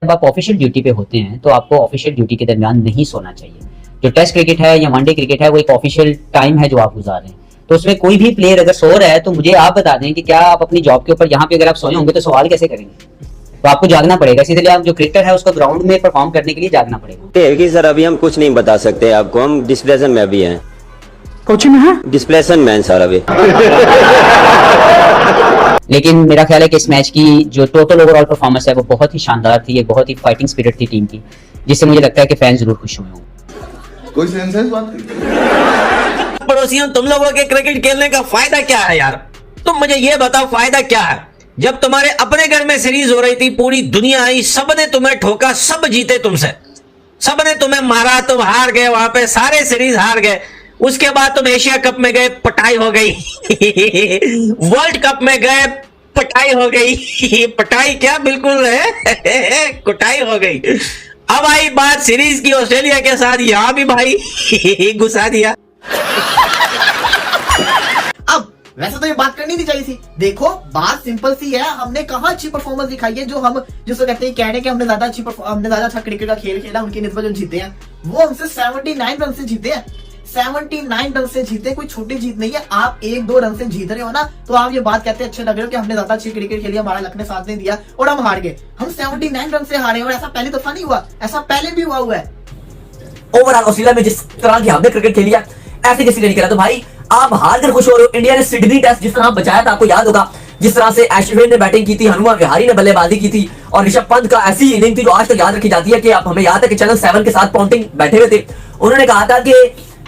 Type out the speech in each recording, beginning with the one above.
जब आप official duty पे होते हैं तो आपको ऑफिशियल ड्यूटी के दरमियान नहीं सोना चाहिए। जो टेस्ट क्रिकेट है या वनडे क्रिकेट है वो एक ऑफिशियल टाइम है जो आप गुजार रहे हैं, तो उसमें कोई भी प्लेयर अगर सो रहा है तो मुझे आप बता दें कि क्या आप अपनी जॉब के ऊपर यहाँ पे अगर आप सोए होंगे तो सवाल कैसे करेंगे। तो आपको जागना पड़ेगा, इसलिए आप जो क्रिकेटर है उसको ग्राउंड में परफॉर्म करने के लिए जागना पड़ेगा। कि सर अभी हम कुछ नहीं बता सकते आपको, हम डिस्प्लेशन में अभी हैं। कोचिंग में है डिस्प्लेशन में सर अभी। लेकिन मेरा ख्याल है कि इस मैच की जो टोटल ओवरऑल परफॉर्मेंस है वो बहुत ही शानदार थी, ये बहुत ही फाइटिंग स्पिरिट थी टीम की, जिससे मुझे लगता है कि फैन जरूर खुश हुए होंगे। कोई सेंस है इस बात की? पड़ोसियों, तुम लोगों के क्रिकेट खेलने का फायदा क्या है यार? तुम मुझे ये बताओ फायदा क्या है? जब तुम्हारे अपने घर में सीरीज हो रही थी, पूरी दुनिया आई, सबने तुम्हें ठोका, सब जीते तुमसे, सबने तुम्हें मारा, तुम हार गए, वहां पे सारे सीरीज हार गए। उसके बाद तुम एशिया कप में गए, पटाई हो गई। वर्ल्ड कप में गए, पटाई हो गई। पटाई क्या, बिल्कुल है कुटाई हो गई। अब आई बात सीरीज की ऑस्ट्रेलिया के साथ, यहां भी भाई घुसा दिया। अब वैसे तो ये बात करनी नहीं चाहिए थी। देखो बात सिंपल सी है, हमने कहा अच्छी परफॉर्मेंस दिखाई है। जो हम जिसको कहते हैं कह रहे हैं कि हमने ज्यादा अच्छा क्रिकेट का खेल खेला, उनकी निस्बत जो जीते हैं वो हमसे 79 रन से जीते हैं। 79 रन से जीते, कोई छोटी जीत नहीं है। आप 1-2 रन से जीत रहे हो ना, तो आप ये बात कहते अच्छे लग रहे हो कि हमने ज्यादा अच्छी क्रिकेट खेली, हमारा लक ने साथ नहीं दिया और हम हार गए। हम 79 रन से हारे और ऐसा पहली दफा नहीं हुआ, ऐसा पहले भी हुआ है। ओवरऑल ऑस्ट्रेलिया में जिस तरह की हमने क्रिकेट खेली है, ऐसे किसी ने नहीं खेला। तो भाई आप हार कर खुश हो रहे हो। इंडिया ने सिडनी टेस्ट जिस तरह बचाया था, आपको याद होगा, जिस तरह से एशविन ने बैटिंग की थी, हनुमा विहारी ने बल्लेबाजी की थी और ऋषभ पंत का ऐसी इनिंग थी जो आज तक याद रखी जाती है। कि आप हमें याद है कि चैनल 7 के साथ पॉन्टिंग बैठे हुए थे, उन्होंने कहा था कि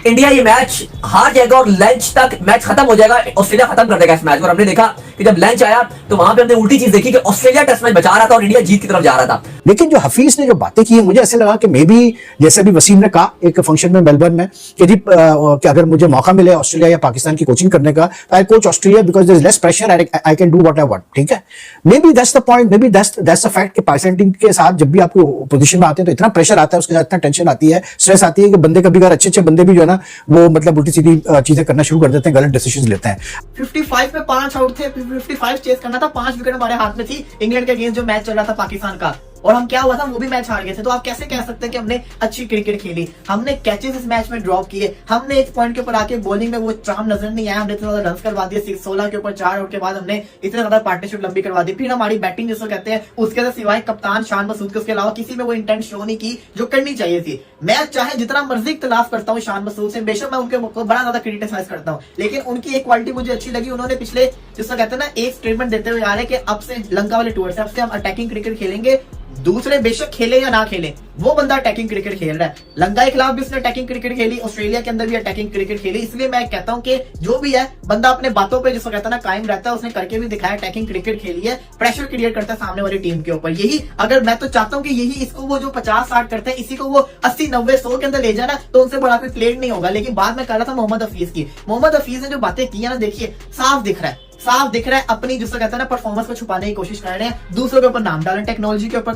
इंडिया ये मैच हार जाएगा और लंच तक मैच खत्म हो जाएगा, ऑस्ट्रेलिया खत्म कर देगा इस मैच। और हमने देखा कि जब लंच आया तो वहां पे हमने उल्टी चीज देखी कि ऑस्ट्रेलिया टेस्ट मैच बचा रहा था और इंडिया जीत की तरफ जा रहा था। लेकिन जो हफीज ने जो बातें की, मुझे ऐसे लगा कि मे बी जैसे अभी वसीम ने कहा एक फंक्शन में मेलबर्न में कि जी कि अगर मुझे मौका मिले ऑस्ट्रेलिया या पाकिस्तान की कोचिंग करने का, I coach Australia because there is less pressure, I can do what I want. ठीक है, maybe that's the point, maybe that's the fact कि पाकिस्तान टीम के साथ जब भी आपको पोजीशन में आते हैं तो इतना प्रेशर आता है, उसके साथ इतना टेंशन आती है, स्ट्रेस आती है कि बंदे कभी अगर अच्छे बंदे भी जो है ना वो मतलब उल्टी सीधी चीजें करना शुरू कर देते हैं, गलत डिसीजंस लेते हैं। 55 पे 5 आउट थे, 55 चेस करना था, 5 विकेट हमारे हाथ में थी इंग्लैंड के अगेंस्ट जो मैच चल रहा था पाकिस्तान का, और हम क्या हुआ था वो भी मैच हार गए थे। तो आप कैसे कह सकते हैं कि हमने अच्छी क्रिकेट खेली? हमने कैचेस इस मैच में ड्रॉप किए, हमने एक पॉइंट के ऊपर आके बॉलिंग में वो चाम नजर नहीं आया, हमने इतने ज्यादा रन करवा दिए, 16 के ऊपर 4 आउट के बाद हमने इतने ज्यादा पार्टनरशिप लंबी करवा दी। फिर हमारी बैटिंग जिसको कहते हैं उसके सिवाय कप्तान शान मसूद के उसके अलावा किसी में वो इंटेंट शो नहीं की जो करनी चाहिए थी। मैं चाहे जितना मर्जी इख्तिलाफ करता हूँ शान मसूद से, बेशक मैं उनके बड़ा ज्यादा क्रिटिसाइज करता हूँ, लेकिन उनकी एक क्वालिटी मुझे अच्छी लगी। उन्होंने पिछले जिसको कहते हैं ना एक स्टेटमेंट देते हुए आ रहे कि अब से लंका वाले टूर से अब से हम अटैकिंग क्रिकेट खेलेंगे, दूसरे बेशक खेले या ना खेले, वो बंदा अटैकिंग क्रिकेट खेल रहा है। लंका के खिलाफ भी उसने अटैकिंग क्रिकेट खेली, ऑस्ट्रेलिया के अंदर भी अटैकिंग क्रिकेट खेली। इसलिए मैं कहता हूं कि जो भी है बंदा अपने बातों पे जिसको कहता है ना कायम रहता है, उसने करके भी दिखाया, अटैकिंग क्रिकेट खेली है, प्रेशर क्रिएट करता है सामने वाली टीम के ऊपर। यही अगर मैं तो चाहता हूं कि यही इसको वो जो 50-60 करते हैं, इसी को वो 80-90-100 के अंदर ले जाना, तो उनसे बड़ा कोई प्लेयर नहीं होगा। लेकिन बात मैं कर रहा था मोहम्मद हफीज की। मोहम्मद हफीज ने जो बातें की है ना, देखिए साफ दिख रहा है अपनी जिसको कहते हैं ना परफॉर्मेंस को छुपाने की कोशिश कर रहे हैं, दूसरों के ऊपर नाम डालें, टेक्नोलॉजी के ऊपर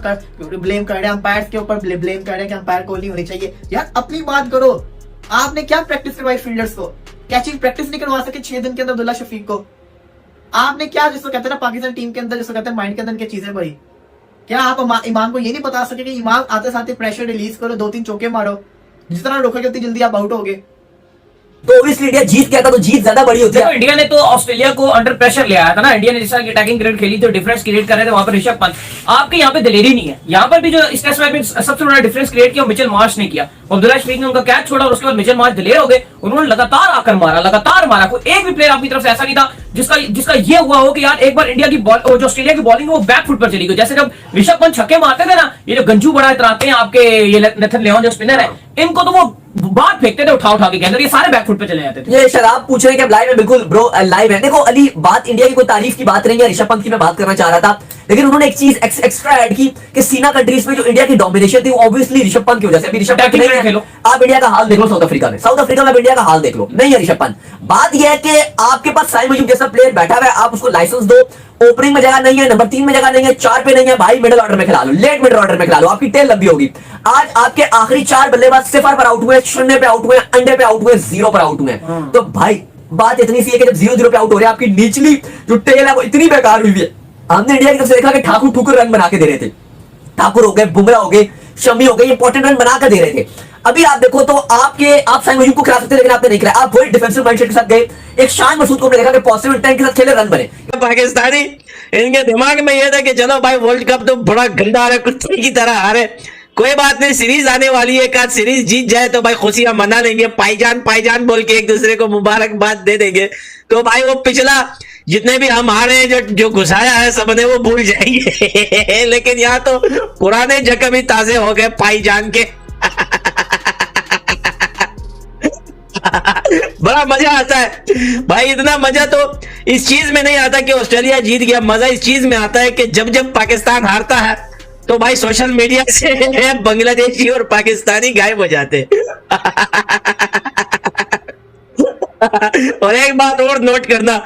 ब्लेम कर रहे हैं, अंपायर के ऊपर ब्लेम कर रहे हैं कि अंपायर कॉल नहीं होनी चाहिए। यार अपनी बात करो। आपने क्या प्रैक्टिस करवाई फील्डर्स को? कैचिंग प्रैक्टिस नहीं करवा सके 6 दिन के अंदर अब्दुल्ला शफीक को? आपने क्या जिसको कहते हैं ना पाकिस्तान टीम के अंदर जिसको कहते हैं माइंड के अंदर की चीजें भरी? क्या आप इमाम को ये नहीं बता सके कि इमाम आते साथ प्रेशर रिलीज करो, 2-3 चौके मारो, जितना रोकोगे उतनी जल्दी आप आउट होगे। तो ऑब्वियसली इंडिया जीत गया था, तो जीत ज्यादा बड़ी होती है। तो इंडिया ने तो ऑस्ट्रेलिया को अंडर प्रेशर ले आया था ना। इंडिया ने जिस तरह की अटैकिंग क्रिकेट खेली थी, डिफरेंस क्रिएट कर रहे थे वहां पर ऋषभ पंत। आपके यहाँ पे दिलेरी नहीं है। यहाँ पर भी जो इस टेस्ट मैच में सबसे बड़ा डिफरेंस क्रिएट किया मिचेल मार्श ने किया। अब्दुल्ला शफीक ने उनका कैच छोड़ा और उसके बाद मिचेल मार्श दिलेर हो गए, उन्होंने लगातार आकर मारा। कोई एक भी प्लेयर आपकी तरफ से ऐसा नहीं था जिसका ये हुआ हो कि यार एक बार इंडिया की जो ऑस्ट्रेलिया की बॉलिंग है वो बैक फुट पर चली गई। जैसे जब ऋषभ पंत छक्के मारते थे ना, ये जो गंजू बड़ा इतराते हैं आपके ये नेथन लियोन जो स्पिनर है, इनको तो वो बात फेंकते थे उठा के गेंद, ये सारे बैकफुट पे चले जाते थे। ये शराब पूछ रहे हैं कि लाइव है, बिल्कुल ब्रो लाइव है। देखो अली, बात इंडिया की कोई तारीफ की बात नहीं है, ऋषभ पंत की मैं बात करना चाह रहा था, लेकिन उन्होंने एक चीज एक्स्ट्रा ऐड की कि सीना कंट्रीज में जो इंडिया की डोमिनेशन थी वो ऑब्वियसली ऋषभ पंत की वजह से। अभी ऋषभ पंत नहीं है, आप इंडिया का हाल देख लो, साउथ अफ्रीका में आप इंडिया का हाल देख लो, नहीं है ऋषभ पंत। बात यह है कि आपके पास साइम अयूब जैसा प्लेयर बैठा हुआ है, आप उसको लाइसेंस दो। ओपनिंग में जगह नहीं है, नंबर 3 में जगह नहीं है, 4 पे नहीं है, भाई मिडिल ऑर्डर में खिला लो, लेट मिडिल ऑर्डर में खिला लो, आपकी टेल लंबी होगी। आज आपके आखिरी 4 बल्लेबाज 0 पर आउट हुए, 0 पे आउट हुए, अंडे पे आउट हुए, 0 पर आउट हुए। तो भाई बात इतनी सी है कि जब 0-0 पे आउट हो रहे हैं, आपकी निचली जो टेल है वो इतनी बेकार हुई है। हमने इंडिया की तरफ से देखा कि ठाकुर ठुकर रन बना के दे रहे थे, ठाकुर हो गए, बुमराह हो गए, शमी हो गए, इंपॉर्टेंट रन बनाकर दे रहे थे। अभी आप देखो तो आप साइम अयूब को खिला सकते थे, लेकिन आपने नहीं खिलाया। आप वही डिफेंसिव माइंडसेट के साथ गए। एक शान मसूद को हमने देखा कि पॉजिटिव इंटेंट के साथ खेले, रन बने। पाकिस्तानी इनके दिमाग में ये था कि चलो भाई वर्ल्ड कप तो बड़ा गंदा आ रहा है, कुत्ते की तरह आ रहे, कोई बात नहीं, सीरीज आने वाली है, एक आध सीरीज जीत जाए तो भाई खुशियां मना लेंगे, पाईजान बोल के एक दूसरे को मुबारकबाद दे देंगे। तो भाई वो पिछला जितने भी हम हारे हैं, जो घुसाया है सबने, वो भूल जाएंगे। लेकिन यहाँ तो पुराने जख्म भी ताजे हो गए पाईजान के। बड़ा मजा आता है भाई, इतना मजा तो इस चीज में नहीं आता कि ऑस्ट्रेलिया जीत गया। मजा इस चीज में आता है कि जब पाकिस्तान हारता है तो भाई सोशल मीडिया से बांग्लादेशी और पाकिस्तानी गायब हो जाते। और एक बात और नोट करना,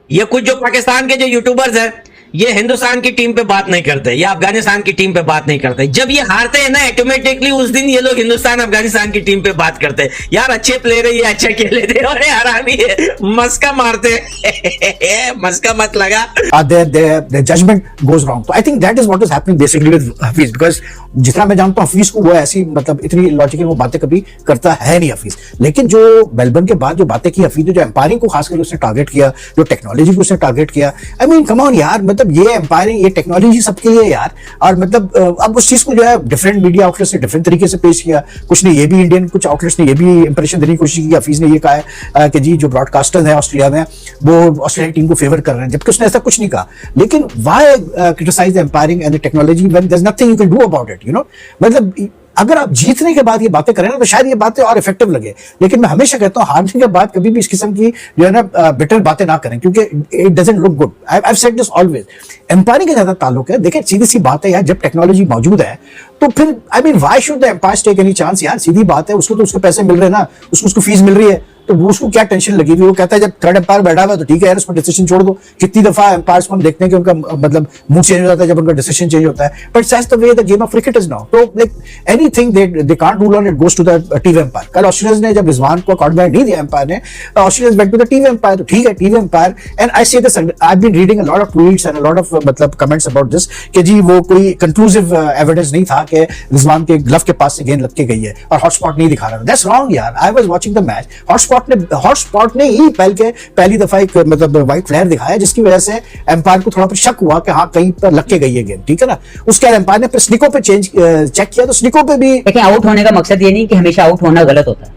ये कुछ जो पाकिस्तान के जो यूट्यूबर्स हैं, ये हिंदुस्तान की टीम पे बात नहीं करते या अफगानिस्तान की टीम पे बात नहीं करते। जब ये हारते हैं ना, ऑटोमेटिकली उस दिन ये लोग हिंदुस्तान अफगानिस्तान की टीम पे बात करते हैं। यार अच्छे प्लेयर है, ये अच्छा खेले थे, और हरामी है, मस्का मारते हैं। मस्का मत लगा। their judgment goes wrong. So I think that is what is happening basically with Hafeez, because जितना मैं जानता हूँ हफीज को, वो ऐसी मतलब इतनी लॉजिकल वो बातें कभी करता है नहीं हफीज। लेकिन जो मेलबर्न के बाद जो बातें की हफीज ने, जो एम्पायरिंग को खासकर उसने टारगेट किया, जो टेक्नोलॉजी को उसने टारगेट किया, आई मीन कम ऑन यार, मतलब ये एम्पायरिंग, ये टेक्नोलॉजी सबके लिए यार। और मतलब अब उस चीज को जो है डिफरेंट मीडिया आउटलेट्स ने डिफरेंट तरीके से पेश किया। कुछ ने ये भी, इंडियन कुछ आउटलेट्स ने ये भी इंप्रेशन देने की कोशिश की। हफीज ने ये कहा है कि जी जो ब्रॉडकास्टर्स हैं ऑस्ट्रेलिया में, वो ऑस्ट्रेलिया टीम को फेवर कर रहे हैं, जबकि उसने ऐसा कुछ नहीं कहा। लेकिन why criticise the umpiring and the technology when there is nothing you can do about it, you know. मतलब अगर आप जीतने के बाद ये बातें करें ना, तो शायद ये बातें और इफेक्टिव लगे। लेकिन मैं हमेशा कहता हूँ हारने के बाद कभी भी इस किस्म की जो है ना बिटर बातें ना करें, क्योंकि it doesn't look good. I have said this always. एम्पायरिंग के ज्यादा ताल्लुक है। देखिए सीधी सी बात है यार, जब टेक्नोलॉजी मौजूद है तो फिर I mean why should the umpires take any chance यार। सीधी बात है, उसको तो उसके पैसे मिल रहे हैं ना, उसको फीस मिल रही है, तो उसको क्या टेंशन लगी हुई। वो कहता है जब थर्ड एम्पायर बैठा हुआ है तो ठीक है यार, उसको डिसीजन छोड़ दो। कितनी दफा एम्पायर्स को हम देखते हैं कि उनका मतलब मूड चेंज हो जाता है जब उनका डिसीजन चेंज होता है, but that's the way the game of cricket is now. तो like anything they can't rule on, it goes to the TV umpire. कल ऑस्ट्रेलिया ने जब रिजवान को अकॉर्डिंग नहीं दिया एम्पायर ने, Australia went to the TV umpire. तो ठीक है TV umpire, and I say this, I have been reading a lot of tweets and a lot of मतलब कमेंट्स अबाउट दिस कि जी वो कोई कंक्लूसिव एविडेंस नहीं था कि रिजवान के ग्लव के पास से गेंद लग के गई है और हॉटस्पॉट नहीं दिखा रहा। दैट्स रॉन्ग यार। I was watching the match, hotspot ने ही पहली दफा एक मतलब व्हाइट फ्लैर दिखाया, जिसकी वजह से एम्पायर को थोड़ा पर शक हुआ कि हाँ कहीं पर लग के गई है गेंद, ठीक है ना। उसके बाद एम्पायर ने फिर स्निको पे चेक किया, तो स्निको पे भी। लेकिन आउट होने का मकसद ये नहीं कि हमेशा आउट होना गलत होता है।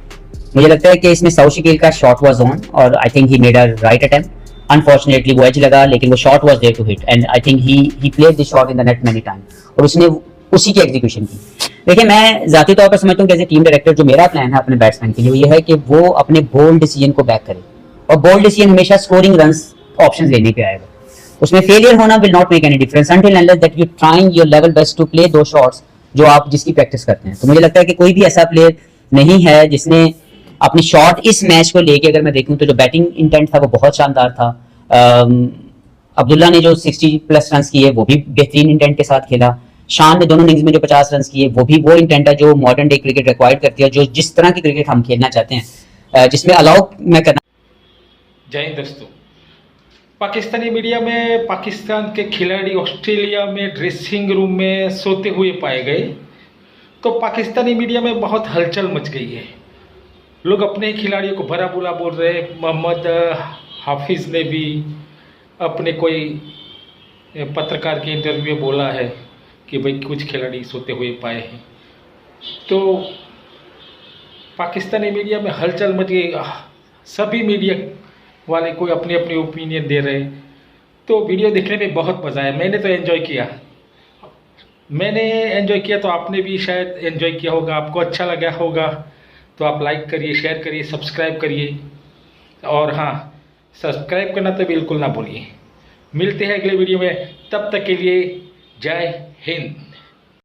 मुझे लगता है कि इसमें साउथ शकील का शॉट वाज ऑन और I think he made a right attempt. Unfortunately वो एज लगा, लेकिन वो shot was there to hit and I think he played the shot in the net many time और उसने उसी की एग्जीक्यूशन की। देखिए मैं जाती तौर पर समझता हूँ कि एज ए टीम डायरेक्टर जो मेरा प्लान है अपने बैट्समैन के लिए, ये है कि वो अपने बोल्ड डिसीजन को बैक करे, और बोल्ड डिसीजन हमेशा स्कोरिंग रन्स ऑप्शंस लेने पे आएगा। उसमें फेलियर होना will not make any difference until unless that you trying your level best to play दो शॉट्स जो आप जिसकी प्रैक्टिस करते हैं। तो मुझे लगता है कि कोई भी ऐसा प्लेयर नहीं है जिसने अपनी शॉट इस मैच को लेके, अगर मैं देखूं तो जो बैटिंग इंटेंट था वो बहुत शानदार था। अब्दुल्ला ने जो 60+ रन किए वो भी बेहतरीन इंटेंट के साथ खेला। शान ने दोनों इनिंग्स में जो 50 रन किए वो भी वो इंटेंट है जो मॉडर्न डे क्रिकेट रिक्वायर्ड करती है, जो जिस तरह की क्रिकेट हम खेलना चाहते हैं, जिसमें अलाउ मैं करना। जय हिंद दोस्तों। पाकिस्तानी मीडिया में पाकिस्तान के खिलाड़ी ऑस्ट्रेलिया में ड्रेसिंग रूम में सोते हुए पाए गए, तो पाकिस्तानी मीडिया में बहुत हलचल मच गई है। लोग अपने ही खिलाड़ियों को भला बुरा बोल रहे हैं। मोहम्मद हाफिज़ ने भी अपने कोई पत्रकार के इंटरव्यू में बोला है कि भाई कुछ खिलाड़ी सोते हुए पाए हैं। तो पाकिस्तानी मीडिया में हलचल मच गई। सभी मीडिया वाले कोई अपनी अपनी ओपिनियन दे रहे। तो वीडियो देखने में बहुत मज़ा आया। मैंने तो एंजॉय किया, तो आपने भी शायद एंजॉय किया होगा। आपको अच्छा लगा होगा तो आप लाइक करिए, शेयर करिए, सब्सक्राइब करिए, और हाँ सब्सक्राइब करना तो बिल्कुल ना भूलिए। मिलते हैं अगले वीडियो में, तब तक के लिए जय हिंद।